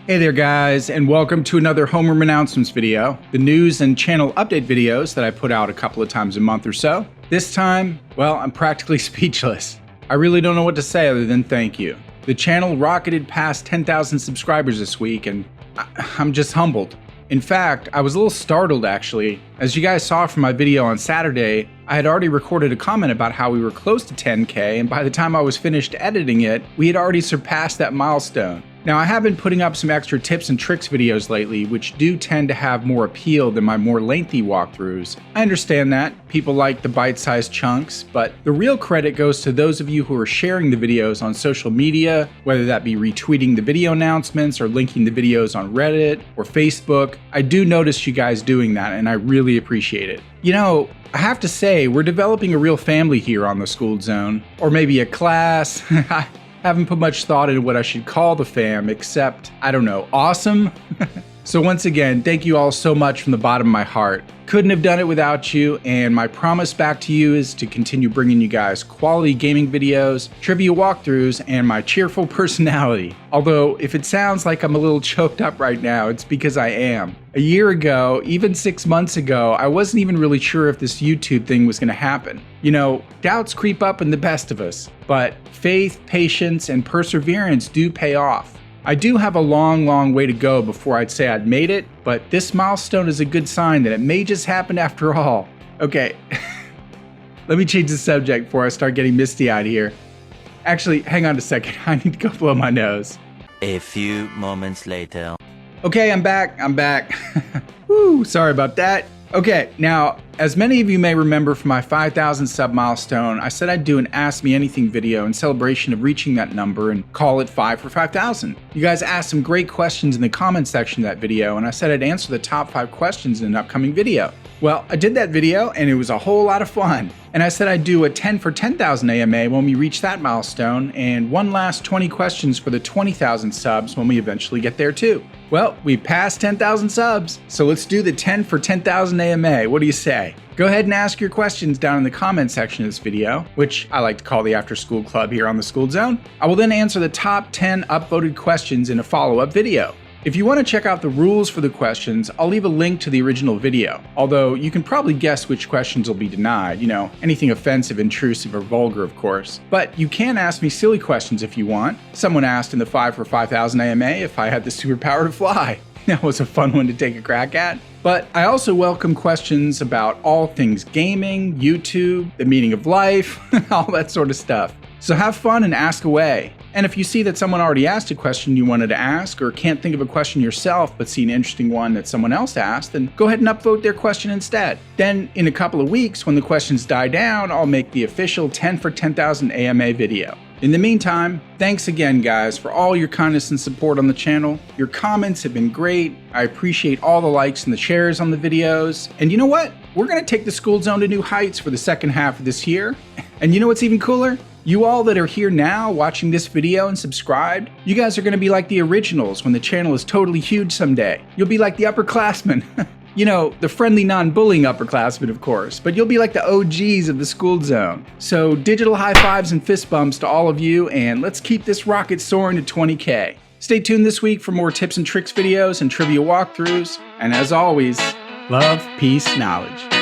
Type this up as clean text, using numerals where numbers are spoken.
Hey there guys, and welcome to another Homeroom announcements video, the news and channel update videos that I put out a couple of times a month or so. This time, well, I'm practically speechless. I really don't know what to say other than thank you. The channel rocketed past 10,000 subscribers this week, and I'm just humbled. In fact, I was a little startled actually. As you guys saw from my video on Saturday, I had already recorded a comment about how we were close to 10K, and by the time I was finished editing it, we had already surpassed that milestone. Now, I have been putting up some extra tips and tricks videos lately, which do tend to have more appeal than my more lengthy walkthroughs. I understand that. People like the bite-sized chunks, but the real credit goes to those of you who are sharing the videos on social media, whether that be retweeting the video announcements or linking the videos on Reddit or Facebook. I do notice you guys doing that, and I really appreciate it. You know, I have to say, we're developing a real family here on the Skooled Zone, or maybe a class. I haven't put much thought into what I should call the fam, except, I don't know, awesome? So once again, thank you all so much from the bottom of my heart. Couldn't have done it without you, and my promise back to you is to continue bringing you guys quality gaming videos, trivia walkthroughs, and my cheerful personality. Although, if it sounds like I'm a little choked up right now, it's because I am. A year ago, even 6 months ago, I wasn't even really sure if this YouTube thing was going to happen. You know, doubts creep up in the best of us, but faith, patience, and perseverance do pay off. I do have a long way to go before I'd say I'd made it, but this milestone is a good sign that it may just happen after all. Okay, let me change the subject before I start getting misty-eyed here. Actually, hang on a second, I need to go blow my nose. A few moments later. Okay, I'm back. Woo, sorry about that. Okay, now, as many of you may remember from my 5,000 sub milestone, I said I'd do an Ask Me Anything video in celebration of reaching that number and call it 5 for 5,000. You guys asked some great questions in the comment section of that video, and I said I'd answer the top 5 questions in an upcoming video. Well, I did that video, and it was a whole lot of fun. And I said I'd do a 10 for 10,000 AMA when we reach that milestone, and one last 20 questions for the 20,000 subs when we eventually get there too. Well, we passed 10,000 subs, so let's do the 10 for 10,000 AMA. What do you say? Go ahead and ask your questions down in the comment section of this video, which I like to call the After School Club here on the Skooled Zone. I will then answer the top 10 upvoted questions in a follow-up video. If you want to check out the rules for the questions, I'll leave a link to the original video, although you can probably guess which questions will be denied, you know, anything offensive, intrusive, or vulgar, of course. But you can ask me silly questions if you want. Someone asked in the 5 for 5,000 AMA if I had the superpower to fly. That was a fun one to take a crack at. But I also welcome questions about all things gaming, YouTube, the meaning of life, all that sort of stuff. So have fun and ask away. And if you see that someone already asked a question you wanted to ask, or can't think of a question yourself but see an interesting one that someone else asked, then go ahead and upvote their question instead. Then in a couple of weeks, when the questions die down, I'll make the official 10 for 10,000 AMA video. In the meantime, thanks again guys for all your kindness and support on the channel. Your comments have been great. I appreciate all the likes and the shares on the videos. And you know what? We're gonna take the Skooled Zone to new heights for the second half of this year. And you know what's even cooler? You all that are here now watching this video and subscribed, you guys are gonna be like the originals when the channel is totally huge someday. You'll be like the upperclassmen. You know, the friendly, non-bullying upperclassmen, of course, but you'll be like the OGs of the Skooled Zone. So digital high fives and fist bumps to all of you, and let's keep this rocket soaring to 20K. Stay tuned this week for more tips and tricks videos and trivia walkthroughs, and as always, love, peace, knowledge.